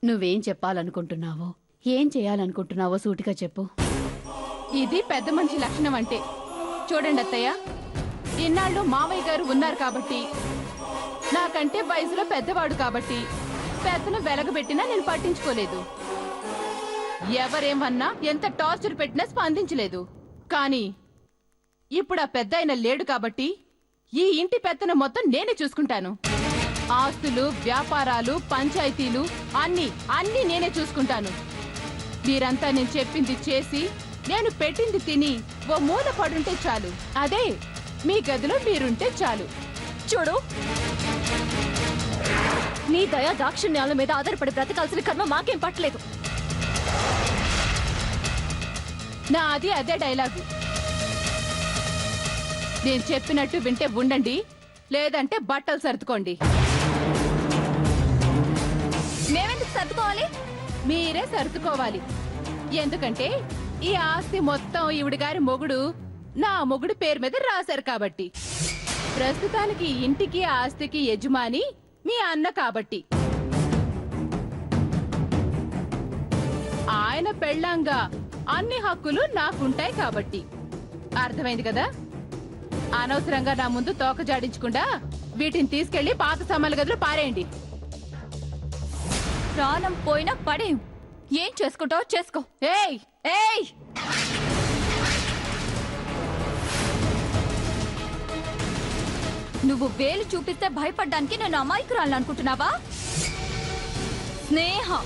నువ్వేం చెప్పాలనుకుంటున్నావో, ఏం చేయాలనుకుంటున్నావో సూటిగా చెప్పు. ఇది పెద్ద మనిషి లక్షణం అంటే. చూడండి అత్తయ్య, ఇన్నాళ్ళు మావయ్య గారు ఉన్నారు కాబట్టి, నాకంటే వయసులో పెద్దవాడు కాబట్టి పెద్దను వెలగబెట్టినా నేను పట్టించుకోలేదు. ఎవరేమన్నా, ఎంత టార్చర్ పెట్టినా స్పందించలేదు. కానీ ఇప్పుడు ఆ పెద్ద ఆయన లేడు కాబట్టి ఈ ఇంటి పెత్తనం మొత్తం నేనే చూసుకుంటాను. ఆస్తులు, వ్యాపారాలు, పంచాయతీలు అన్నీ నేనే చూసుకుంటాను. మీరంతా నేను చెప్పింది చేసి, నేను పెట్టింది తిని ఓ మూల పడుంటే చాలు. అదే మీ గదిలో మీరుంటే చాలు. చూడు, నీ దయా దాక్షిణ్యాల మీద ఆధారపడి బ్రతకాల్సిన కర్మ మాకేం పట్టలేదు. అది అదే డైలాగు. నేను చెప్పినట్టు వింటే ఉండండి, లేదంటే బట్టలు సర్దుకోండి. మేమెందుకు సర్దుకోవాలి? మీరే సర్దుకోవాలి. ఎందుకంటే ఈ ఆస్తి మొత్తం ఈవిడ గారి మొగుడు, నా మొగుడు పేరు మీద రాశారు కాబట్టి. ప్రస్తుతానికి ఇంటికి ఆస్తికి యజమాని మీ అన్న కాబట్టి. ఆయన పెళ్ళంగా అన్ని హక్కులు నాకుంటాయి కాబట్టి. అర్థమైంది కదా? అనవసరంగా నా ముందు తోక జాడించకుండా వీటిని తీసుకెళ్లి పాత సామాన్ల గదిలో పారేయండి. ప్రాణం పోయినా పడేం. ఏం చేసుకుంటావో చేసుకో. ఏయ్ ఏయ్, నువ్వు వేలు చూపిస్తే భయపడ్డానికి నేను అమాయకురాలను అనుకుంటున్నావా? స్నేహ,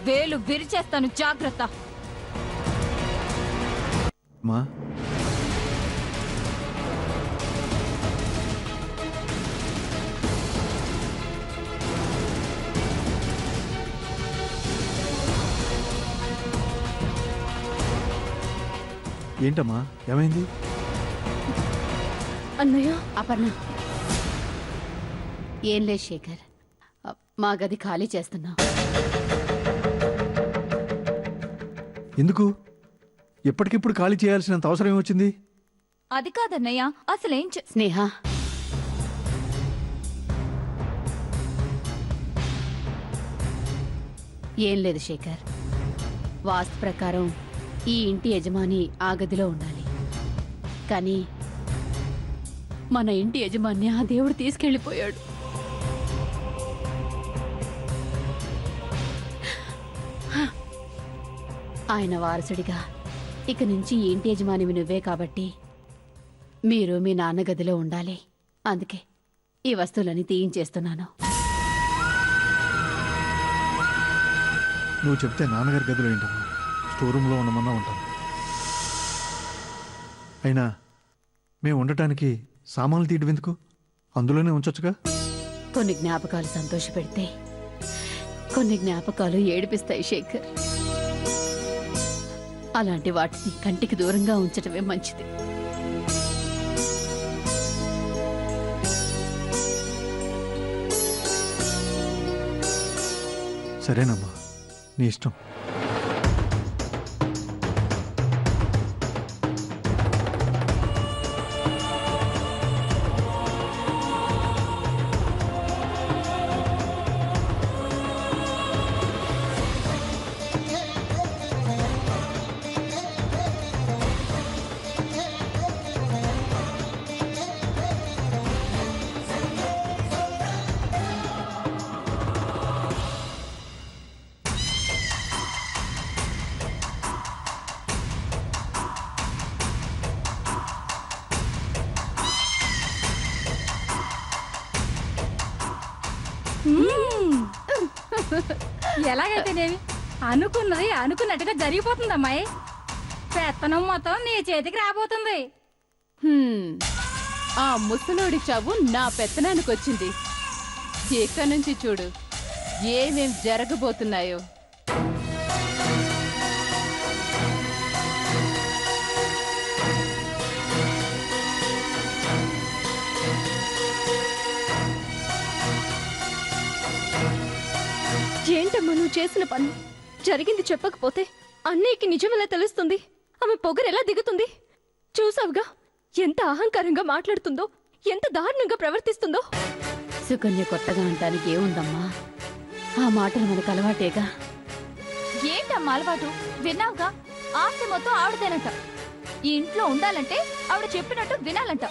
వేలు విరిచేస్తాను, జాగ్రత్త. మా ఏంటమ్మా, ఏమైంది? అన్నయ్య, అపర్ణ, ఏం లేదు శేఖర్, మా గది ఖాళీ చేస్తున్నాం. ఎందుకు? ఎప్పటికిప్పుడు ఖాళీ చేయాల్సినంత అవసరం ఏమొచ్చింది? అది కాదన్నయ్య, అసలేం స్నేహ, ఏం లేదు శేఖర్, వాస్తు ప్రకారం ఈ ఇంటి యజమాని ఆ గదిలో ఉండాలి. కానీ మన ఇంటి యజమాని ఆ దేవుడు తీసుకెళ్లిపోయాడు. ఆయన వారసుడిగా ఇక నుంచి ఈ ఇంటి యజమానివి నువ్వే కాబట్టి మీరు మీ నాన్న గదిలో ఉండాలి. అందుకే ఈ వస్తువులని తీయించేస్తున్నాను. నువ్వు చెప్తే నాన్నగారి గదిలో ఏంటమ్మా, స్టోర్ రూమ్లో ఉండమన్నా ఉంటాను. అయినా మేము ఉండటానికి సామాన్లు తీయడం ఎందుకు? అందులోనే ఉంచొచ్చుగా. కొన్ని జ్ఞాపకాలు సంతోషపెడితే కొన్ని జ్ఞాపకాలు ఏడిపిస్తాయి శేఖర్. అలాంటి వాటిని కంటికి దూరంగా ఉంచటమే మంచిది. సరేనమ్మా, నీ ఇష్టం. ఎలాగైతేనేమి అనుకున్నది అనుకున్నట్టుగా జరిగిపోతుంది అమ్మాయి. పెత్తనం మొత్తం నీ చేతికి రాబోతుంది. ఆ ముసలోడి చావు నా పెత్తనానికి వచ్చింది. ఇక నుంచి చూడు ఏమేం జరగబోతున్నాయో. ఏంటమ్మా నువ్వు చేసిన పని? జరిగింది చెప్పకపోతే అన్నయ్యకి నిజమెలా తెలుస్తుంది? ఆమె పొగరెలా దిగుతుంది? చూసావుగా, ఎంత అహంకారంగా మాట్లాడుతుందో, ఎంత దారుణంగా ప్రవర్తిస్తుందో. సుకన్య కొత్తగా అంటానికి ఏముందమ్మా? ఆ మాటలు మనకు అలవాటేగా. ఏంటమ్మా అలవాటు? విన్నావుగా, ఆస్తి మొత్తం ఆవిడదేనంట. ఈ ఇంట్లో ఉండాలంటే ఆవిడ చెప్పినట్టు వినాలంట,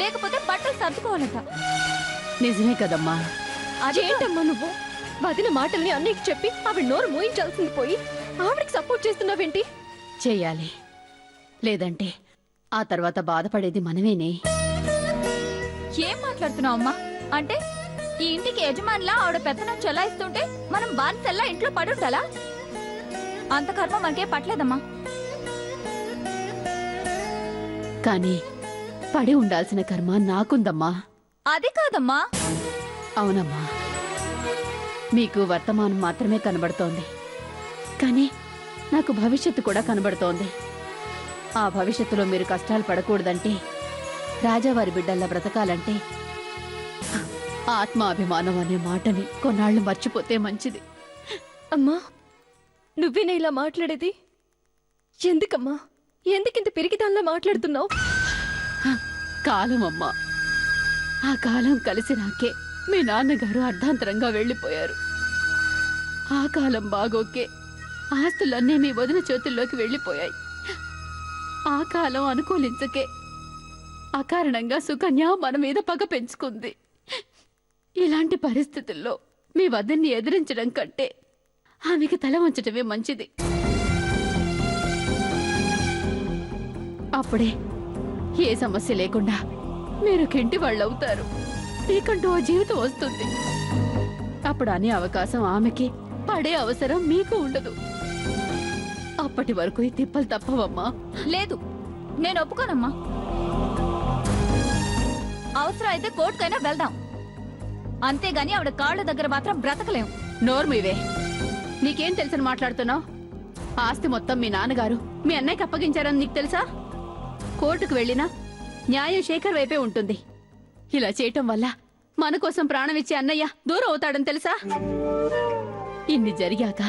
లేకపోతే బట్టలు సర్దుకోవాలంట. నిజమే కదమ్మా. అదేంటమ్మా నువ్వు వదిన మాటల్ని అన్నయ్యకి చెప్పి ఆవిడ నోరు మోయించాల్సింది పోయి ఆవిడకి సపోర్ట్ చేస్తున్నావేంటి? చెయ్యాలి, లేదంటే ఆ తర్వాత బాధపడేది మనమేనే. ఏం మాట్లాడుతున్నావు అమ్మా? అంటే ఈ ఇంటికి యజమానిలా ఆవిడ పెత్తనం చెలాయిస్తుంటే మనం బానిసల్లా ఇంట్లో పడుండాలా? అంత కర్మ మనకే పట్టలేదమ్మా. కానీ పడి ఉండాల్సిన కర్మ నాకుందమ్మా. అది కాదమ్మా. అవునమ్మా, మీకు వర్తమానం మాత్రమే కనబడుతోంది, కానీ నాకు భవిష్యత్తు కూడా కనబడుతోంది. ఆ భవిష్యత్తులో మీరు కష్టాలు పడకూడదంటే, రాజావారి బిడ్డల్లా బ్రతకాలంటే ఆత్మాభిమానం అనే మాటని కొన్నాళ్ళు మర్చిపోతే మంచిది. అమ్మా, నువ్వేనా ఇలా మాట్లాడేది? ఎందుకమ్మా, ఎందుకింత పిరికిదాన్లా మాట్లాడుతున్నావు? కాలం అమ్మా, ఆ కాలం కలిసి నాకే మీ నాన్నగారు అర్ధాంతరంగా వెళ్ళిపోయారు. ఆ కాలం బాగోకే ఆస్తులన్నీ మీ వదిన చేతుల్లోకి వెళ్ళిపోయాయి. ఆ కాలం అనుకూలించకే అకారణంగా సుకన్య మన మీద పగ పెంచుకుంది. ఇలాంటి పరిస్థితుల్లో మీ వదిన్ని ఎదిరించడం కంటే ఆమెకి తల వంచటమే మంచిది. అప్పుడే ఏ సమస్య లేకుండా మీరు కింటి వాళ్ళవుతారు. మీకంటూ ఓ జీవితం వస్తుంది. అప్పుడు అనే అవకాశం ఆమెకి, పడే అవసరం మీకు ఉండదు. అప్పటి వరకు ఈ తిప్పలు తప్పవమ్మా. లేదు, నేను ఒప్పుకోనమ్మా. అవసరం అయితే కోర్టుకైనా వెళ్దాం, అంతేగాని ఆవిడ కాళ్ళ దగ్గర మాత్రం బ్రతకలేం. నోర్మివే, నీకేం తెలుసని మాట్లాడుతున్నావు? ఆస్తి మొత్తం మీ నాన్నగారు మీ అన్నయ్యకి అప్పగించారని నీకు తెలుసా? కోర్టుకు వెళ్ళినా న్యాయం శేఖర్ వైపే ఉంటుంది. ఇలా చేయటం వల్ల మన కోసం ప్రాణం ఇచ్చే అన్నయ్య దూరం అవుతాడని తెలుసా? ఇన్ని జరిగాక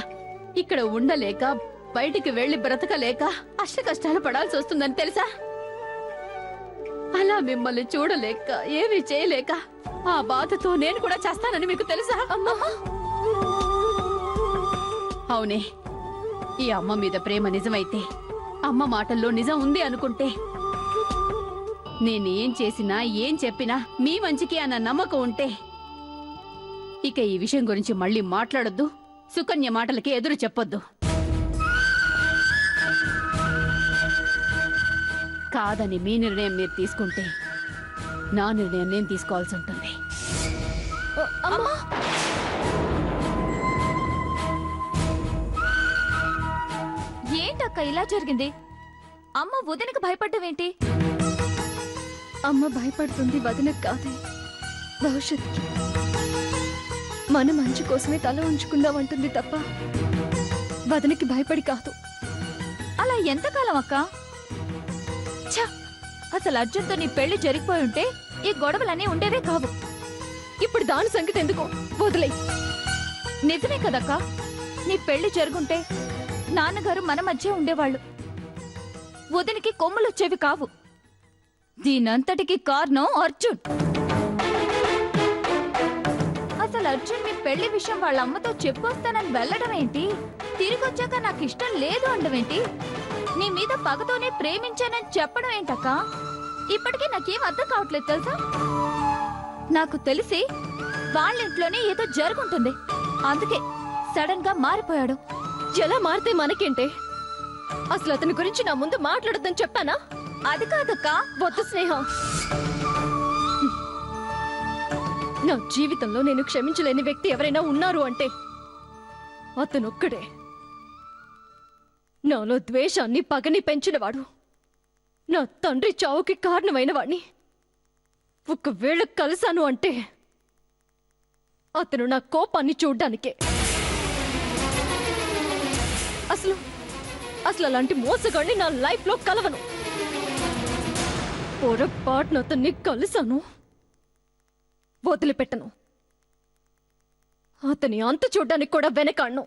ఇక్కడ ఉండలేక, బయటికి వెళ్లి బ్రతకలేక అష్ట కష్టాలు పడాల్సి వస్తుందని తెలుసా? అలా మిమ్మల్ని చూడలేక, ఏమీ చేయలేక ఆ బాధతో నేను కూడా చేస్తానని మీకు తెలుసా? అమ్మా, అవునే, ఈ అమ్మ మీద ప్రేమ నిజమైతే, అమ్మ మాటల్లో నిజం ఉంది అనుకుంటే, నేనేం చేసినా ఏం చెప్పినా మీ మంచికి అన్న నమ్మకం ఉంటే, ఇక ఈ విషయం గురించి మళ్ళీ మాట్లాడొద్దు. సుకన్య మాటలకి ఎదురు చెప్పొద్దు. కాదని మీ నిర్ణయం మీరు తీసుకుంటే, నా నిర్ణయం నేను తీసుకోవాల్సి ఉంటుంది. అమ్మా, ఏంటక్క ఇలా జరిగింది? అమ్మ వదినకు భయపడ్డవేంటి? అమ్మ భయపడుతుంది వదినకు కాదే, భవిష్యత్తుకి. మన మంచి కోసమే తల ఉంచుకుందామంటుంది తప్ప వదినకి భయపడి కాదు. అలా ఎంతకాలం అక్క? ఛ, అసలు అర్జున్తో నీ పెళ్లి జరిగిపోయి ఉంటే ఈ గొడవలన్నీ ఉండేవే కావు. ఇప్పుడు దాని సంగతి ఎందుకు, వదిలే. నిజమే కదక్క, నీ పెళ్లి జరుగుంటే నాన్నగారు మన మధ్య ఉండేవాళ్ళు, వదినికి కొమ్ములొచ్చేవి కావు. దీనంతటికి కారణం అర్జున్. అసలు అర్జున్ మీ పెళ్లి విషయం వాళ్ళ అమ్మతో చెప్పొస్తానని వెళ్ళడం ఏంటి? తిరిగొచ్చాక నాకు ఇష్టం లేదు అండమేంటి? నీ మీద పగతోనే ప్రేమించానని చెప్పడం ఏంటక్క? ఇప్పటికీ నాకేం అర్థం కావట్లేదు తెలుసా? నాకు తెలిసి వాళ్ళ ఇంట్లోనే ఏదో జరుగుంటుంది, అందుకే సడన్ గా మారిపోయాడు. ఎలా మారితే మనకేంటే? అసలు అతని గురించి నా ముందు మాట్లాడొద్దని చెప్పానా? అది కాదక్క. వద్దు స్నేహం, నా జీవితంలో నేను క్షమించలేని వ్యక్తి ఎవరైనా ఉన్నారు అంటే అతనొక్కడే. నాలో ద్వేషాన్ని, పగని పెంచినవాడు, నా తండ్రి చావుకి కారణమైన వాణ్ణి ఒకవేళ కలిశాను అంటే అతను నా కోపాన్ని చూడ్డానికే. అసలు అలాంటి మోసగాడిని నా లైఫ్ లో కలవను. పొరపాటున అతన్ని కలిశాను, వదిలిపెట్టను. అతని అంత చూడ్డానికి కూడా వెనకాడ్ను.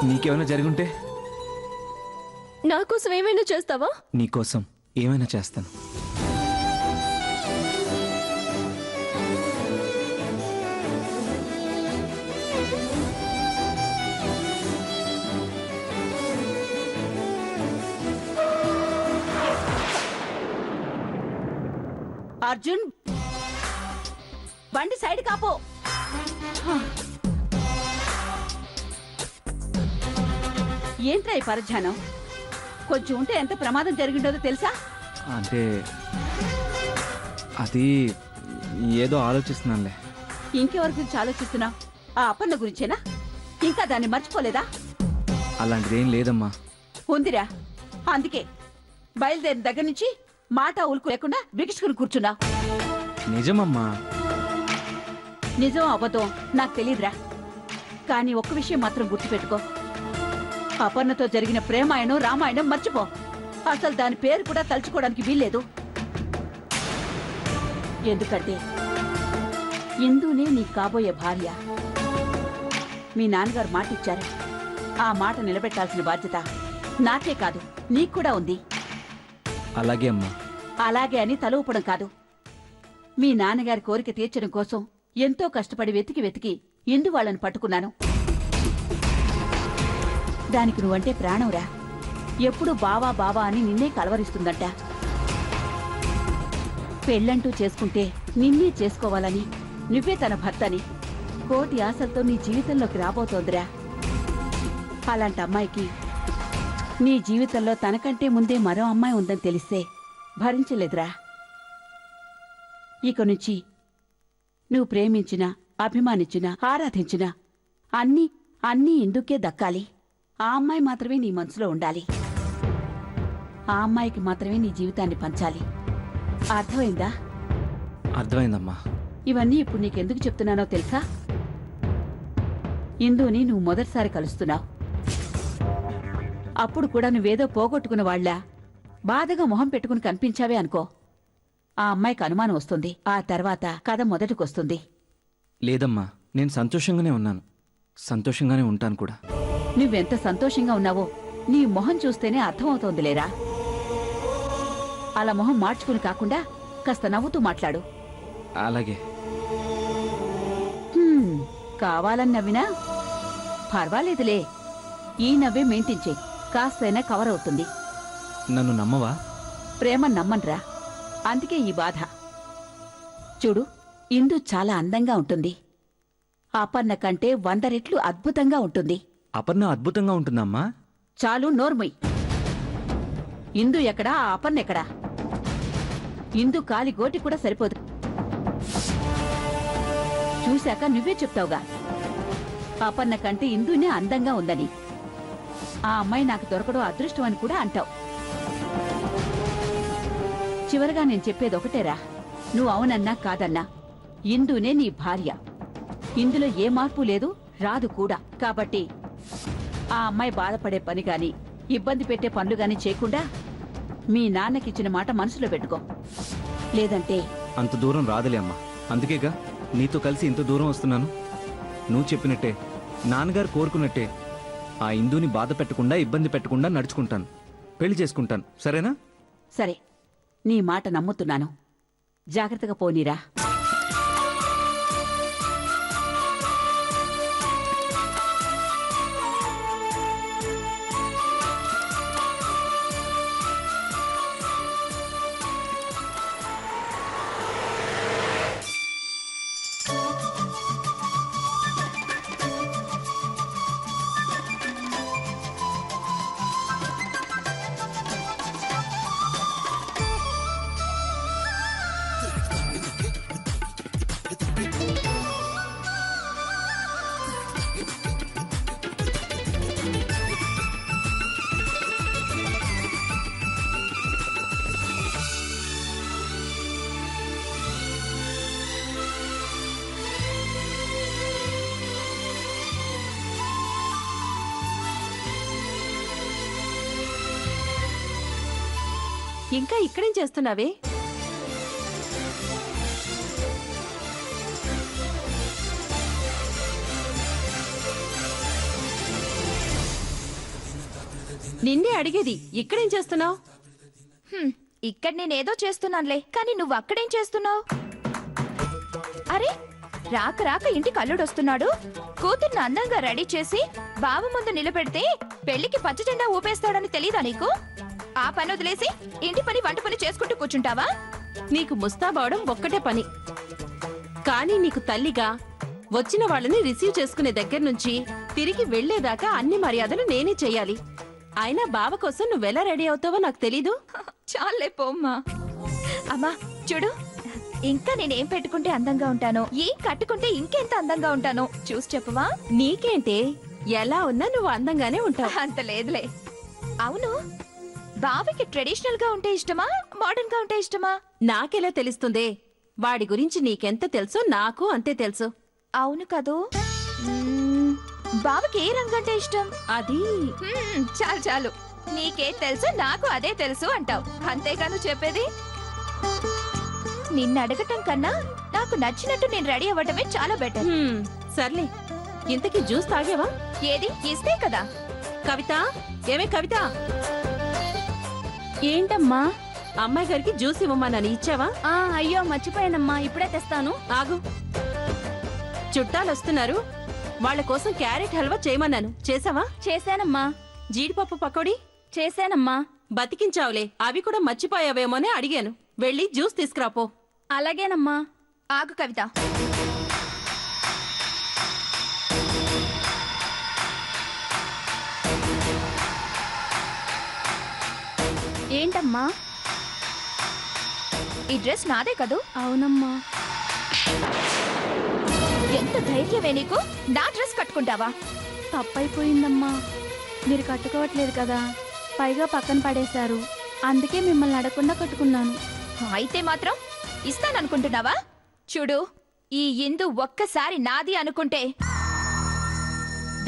నీకేమైనా జరుగుంటే నా కోసం ఏమైనా చేస్తావా? నీకోసం ఏమైనా చేస్తాను. అర్జున్, బండి సైడ్ కాపో. ఏంట్రా ఈ పరధ్యానం? కొంచెం ఉంటే ఎంత ప్రమాదం జరిగిండోదో తెలుసా? అంటే అది ఏదో ఆలోచిస్తున్నానులే. ఇంకెవరి గురించి ఆలోచిస్తున్నావు? ఆ అప్పన్న గురించేనా? ఇంకా దాన్ని మర్చిపోలేదా? అలాంటిదేం లేదమ్మా. ఉందిరా, అందుకే బయలుదేరిన దగ్గర నుంచి మాట ఉలుకు లేకుండా బిగిసుకుని కూర్చున్నా. నిజమమ్మా. నిజం అబద్ధం నాకు తెలియదురా, కానీ ఒక్క విషయం మాత్రం గుర్తుపెట్టుకో. అపర్ణతో జరిగిన ప్రేమాయణం రామాయణం మర్చిపో. అసలు దాని పేరు కూడా తలుచుకోవడానికి వీల్లేదు. ఎందుకంటే ఇందునే నీ కాబోయే భార్య. మీ నాన్నగారు మాట ఇచ్చారు. ఆ మాట నిలబెట్టాల్సిన బాధ్యత నాకే కాదు, నీకు కూడా ఉంది. అలాగే అమ్మా. అలాగే అని తల ఊపడం కాదు. మీ నాన్నగారి కోరిక తీర్చడం కోసం ఎంతో కష్టపడి వెతికి వెతికి ఇందు వాళ్ళని పట్టుకున్నాను. దానికి నువ్వంటే ప్రాణంరా. ఎప్పుడు బావా బావా అని నిన్నే కలవరిస్తుందంట. పెళ్ళంటూ చేసుకుంటే నిన్నే చేసుకోవాలని, నువ్వే తన భర్తని కోటి ఆశలతో నీ జీవితంలోకి రాబోతోందిరా. అలాంటి అమ్మాయికి నీ జీవితంలో తనకంటే ముందే మరో అమ్మాయి ఉందని తెలిస్తే భరించలేదురా. ఇక నుంచి నువ్వు ప్రేమించినా, అభిమానించినా, ఆరాధించినా అన్నీ అన్నీ ఇందుకే దక్కాలి. ఆ అమ్మాయి మాత్రమే నీ మనసులో ఉండాలి. ఆ అమ్మాయికి మాత్రమే నీ జీవితాన్ని పంచాలి. అర్థమైందా? అర్థమైందమ్మా. ఇవన్నీ ఇప్పుడు నీకెందుకు చెప్తున్నానో తెలుసా? ఇందుని నువ్వు మొదటిసారి కలుస్తున్నావు. అప్పుడు కూడా నువ్వేదో పోగొట్టుకున్న వాళ్ళ బాధగా మొహం పెట్టుకుని కనిపించావే అనుకో, ఆ అమ్మాయికి అనుమానం వస్తుంది. ఆ తర్వాత కథ మొదటికొస్తుంది. లేదమ్మా, నేను సంతోషంగానే ఉన్నాను. సంతోషంగానే ఉంటాను కూడా. నువ్వెంత సంతోషంగా ఉన్నావో నీ మొహం చూస్తేనే అర్థమవుతోందిలేరా. అలా మొహం మార్చుకుని కాకుండా కాస్త నవ్వుతూ మాట్లాడు. అలాగే. కావాలని నవ్వినా పర్వాలేదులే. ఈ నవ్వే మెయింటైన్ చెయ్యి, కాస్తైనా కవర్ అవుతుంది. నన్ను నమ్మవా? ప్రేమ నమ్మన్రా, అందుకే ఈ బాధ. చూడు, ఇందు చాలా అందంగా ఉంటుంది. అపర్ణ కంటే 100 రెట్లు అద్భుతంగా ఉంటుంది. అపర్ణ అద్భుతంగా ఉంటుందమ్మా. చాలు నోర్మొయ్. ఇందు ఎక్కడా, ఆ అపర్ణ ఎక్కడా? ఇందు కాలి గోటి కూడా సరిపోదు. చూశాక నువ్వే చెప్తావుగా అపర్ణ కంటే ఇందునే అందంగా ఉందని. ఆ అమ్మాయి నాకు దొరకడం అదృష్టం అని కూడా అంటావు. చివరగా నేను చెప్పేది ఒకటేరా, నువ్వు అవునన్నా కాదన్నా ఇందునే నీ భార్య. ఇందులో ఏ మార్పు లేదు, రాదు కూడా. కాబట్టి ఆ అమ్మాయి బాధపడే పని గాని, ఇబ్బంది పెట్టే పనులు గాని చేయకుండా మీ నాన్నకిచ్చిన మాట మనసులో పెట్టుకో. లేదంటే అంత దూరం రాదులే అమ్మా. అందుకేగా నీతో కలిసి ఇంత దూరం వస్తున్నాను. నువ్వు చెప్పినట్టే, నాన్నగారు కోరుకున్నట్టే ఆ ఇందుని బాధ పెట్టకుండా, ఇబ్బంది పెట్టకుండా నడుచుకుంటాను. పెళ్లి చేసుకుంటాను. సరేనా? సరే, నీ మాట నమ్ముతున్నాను. జాగ్రత్తగా పోనీరా. ఇంకా ఇక్కడేం చేస్తున్నావే? నిన్నే అడిగేది ఇక్కడేం చేస్తున్నావు? ఇక్కడ నేనేదో చేస్తున్నానులే, కానీ నువ్వు అక్కడేం చేస్తున్నావు? అరే, రాక రాక ఇంటికి అల్లుడొస్తున్నాడు. కూతుర్ని అందంగా రెడీ చేసి బావ ముందు నిలబెడితే పెళ్లికి పచ్చ జెండా ఊపేస్తాడని తెలీదా నీకు? ఆ పని వదిలేసి ఇంటి పని వంట పని చేసుకుంటూ కూర్చుంటావా? నీకు ముస్తాబవడం ఒక్కటే పని, కానీ నీకు తల్లిగా వచ్చిన వాళ్ళని రిసీవ్ చేసుకునే దగ్గర నుంచి తిరిగి వెళ్లేదాకా అన్ని మర్యాదలు నేనే చెయ్యాలి. అయినా బావ కోసం నువ్వెలా రెడీ అవుతావో నాకు తెలీదు. చాలే పోమ్మా. అమ్మా చూడు, ఇంకా నేనేం పెట్టుకుంటే అందంగా ఉంటానో, ఏం కట్టుకుంటే ఇంకెంత అందంగా ఉంటానో చూసి చెప్పవా? నీకేంటే, ఎలా ఉన్నా నువ్వు అందంగానే ఉంటావు. అంత లేదులే. అవును, బావకి ట్రెడిషనల్ గా ఉంటే ఇష్టమా, మోడర్న్ గా ఉంటే ఇష్టమా? నాకెలా తెలుస్తుందే? వాడి గురించి నీకెంత తెలుసో నాకు అంతే తెలుసు. అవును కదూ. బావకి ఏ రంగు అంటే ఇష్టం? అది చాలు చాలు, నీకే తెలుసు నాకు అదే తెలుసు అంటావు, అంతేగాను చెప్పేది. నిన్ను అడగటం కన్నా నాకు నచ్చినట్టు నేను రెడీ అవ్వటమే చాలా బెటర్. సర్లే, ఇంతకీ జ్యూస్ తాగేవా? ఏది ఇస్తే కదా. కవిత, ఏమే కవిత, ఏంటమ్మా? అమ్మాయి గారికి జ్యూస్ ఇవ్వమన్నాను, ఇచ్చావా? అయ్యో మర్చిపోయానమ్మా, ఇప్పుడే తెస్తాను. ఆగు, చుట్టాలు వస్తున్నారు, వాళ్ళ కోసం క్యారెట్ హల్వా చేయమన్నాను, చేసావా? చేశానమ్మా. జీడిపప్పు పకోడీ చేశానమ్మా. బతికించావులే, అవి కూడా మర్చిపోయావేమోనే అడిగాను. వెళ్ళి జ్యూస్ తీసుకురాపో. అలాగేనమ్మా. ఆగు కవిత, ఏంటమ్మా? ఈ డ్రెస్ నాదే కదూ? అవునమ్మా. ఎంత ధైర్యమే నీకు, నా డ్రెస్ కట్టుకుంటావా? తప్పైపోయిందమ్మా, మీరు కట్టుకోవట్లేదు కదా, పైగా పక్కన పడేశారు, అందుకే మిమ్మల్ని అడగకుండా కట్టుకున్నాను. అయితే మాత్రం ఇస్తాననుకుంటున్నావా? చూడు, ఈ ఇందు ఒక్కసారి నాది అనుకుంటే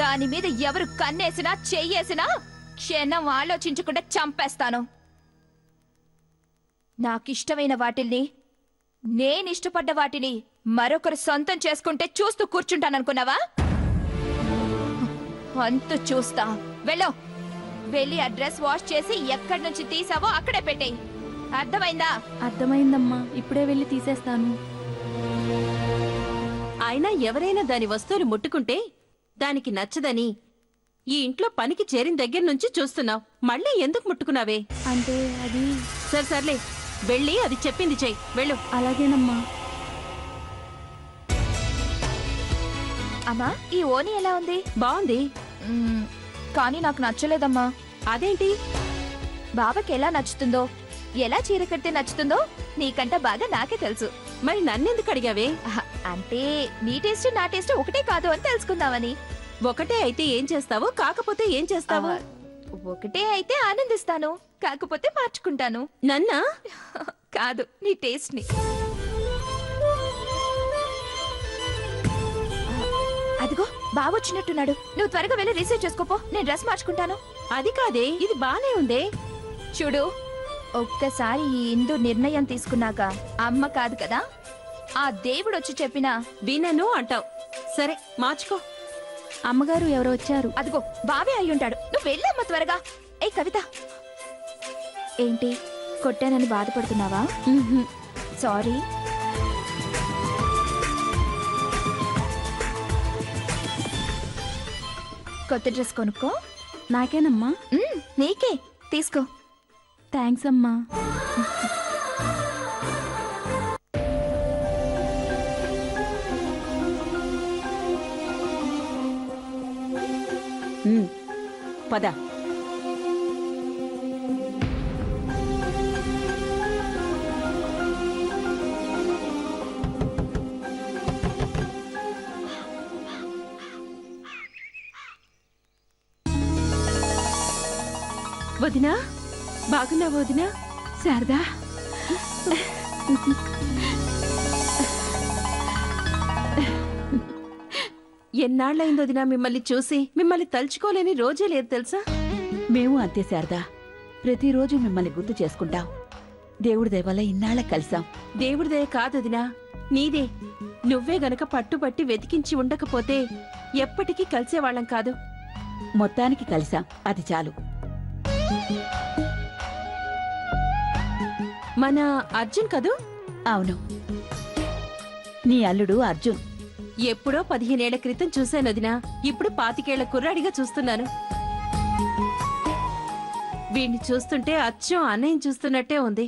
దాని మీద ఎవరు కన్నేసినా చెయ్యేసినా క్షణం ఆలోచించకుండా చంపేస్తాను. నాకిష్టమైన వాటిల్ని, నేనిష్టపడ్డ వాటిని మరొకరు సొంతం చేసుకుంటే చూస్తూ కూర్చుంటాననుకున్నావా? అంతు చూస్తా. వెళ్ళు, వెళ్ళి ఆ డ్రెస్ వాష్ చేసి ఎక్కడి నుంచి తీసావో అక్కడే పెట్టేయ్. అర్థమైందా? అర్థమైందమ్మా, ఇప్పుడే వెళ్ళి తీసేస్తాను. అయినా ఎవరైనా దాని వస్తువులు ముట్టుకుంటే దానికి నచ్చదని ఈ ఇంట్లో పనికి చేరిన దగ్గర నుంచి చూస్తున్నావు, మళ్ళీ ఎందుకు ముట్టుకున్నావే? అంటే అది... సర్లే, వెళ్ళి అది చెప్పింది చెయ్యి, వెళ్ళు. అలాగేనమ్మా. అమ్మా, ఈ ఓని ఎలా ఉంది? బాగుంది, కానీ నాకు నచ్చలేదమ్మా. అదేంటి? బాబాకి ఎలా నచ్చుతుందో, ఎలా చీర కడితే నచ్చుతుందో నీకంట బాగా నాకే తెలుసు. మరి నన్నెందుకు అడిగావే? అంటే నీ టేస్ట్ నా టేస్ట్ ఒకటే కాదు అని తెలుసుకుందామని. ఒకటే అయితే ఏం చేస్తావు, కాకపోతే ఏం చేస్తావు? ఒకటే అయితే ఆనందిస్తాను, కాకపోతే మార్చుకుంటాను. నన్నా? కాదు, నీ టేస్ట్ ని. అదిగో బావొచ్చినట్టున్నాడు, నువ్వు త్వరగా వెళ్ళి రిసీవ్ చేసుకోపో, నేను డ్రెస్ మార్చుకుంటాను. అది కాదే, ఇది బానే ఉందే. చూడు, ఒక్కసారి ఈ ఇందు నిర్ణయం తీసుకున్నాక అమ్మ కాదు కదా, ఆ దేవుడు వచ్చి చెప్పినా వినను అంటావు. సరే, మార్చుకో. అమ్మగారు ఎవరో వచ్చారు. అదిగో బావే అయ్యుంటాడు, నువ్వు వెళ్ళమ్మా త్వరగా. ఏ కవిత, ఏంటి కొట్టానని బాధపడుతున్నావా? సారీ. కొత్త డ్రెస్ కొనుక్కో. నాకేనమ్మా? నీకే, తీసుకో. థ్యాంక్స్ అమ్మా. పద. వదినా, బాగున్నావా వదినా? శారదా, ఎన్నాళ్ళైంది వదినా మిమ్మల్ని చూసి, మిమ్మల్ని తలుచుకోలేని రోజే లేదు తెలుసా? మేము అంతే శారదా, ప్రతిరోజు మిమ్మల్ని గుర్తు చేసుకుంటాం. దేవుడి దయ వల్ల ఇన్నాళ్ళ కలిసాం. దేవుడిదే కాదు వదినా, నీదే. నువ్వే గనక పట్టుబట్టి వెతికించి ఉండకపోతే ఎప్పటికీ కలిసేవాళ్ళం కాదు. మొత్తానికి కలిసాం, అది చాలు. మన అర్జున్ కదూ? అవును, నీ అల్లుడు అర్జున్. ఎప్పుడో 15 ఏళ్ల క్రితం చూశాను వదినా. ఇప్పుడు 25 ఏళ్ల కుర్రాడిగా చూస్తున్నాను. వీణ్ణి చూస్తుంటే అచ్చం అన్నయ్యని చూస్తున్నట్టే ఉంది.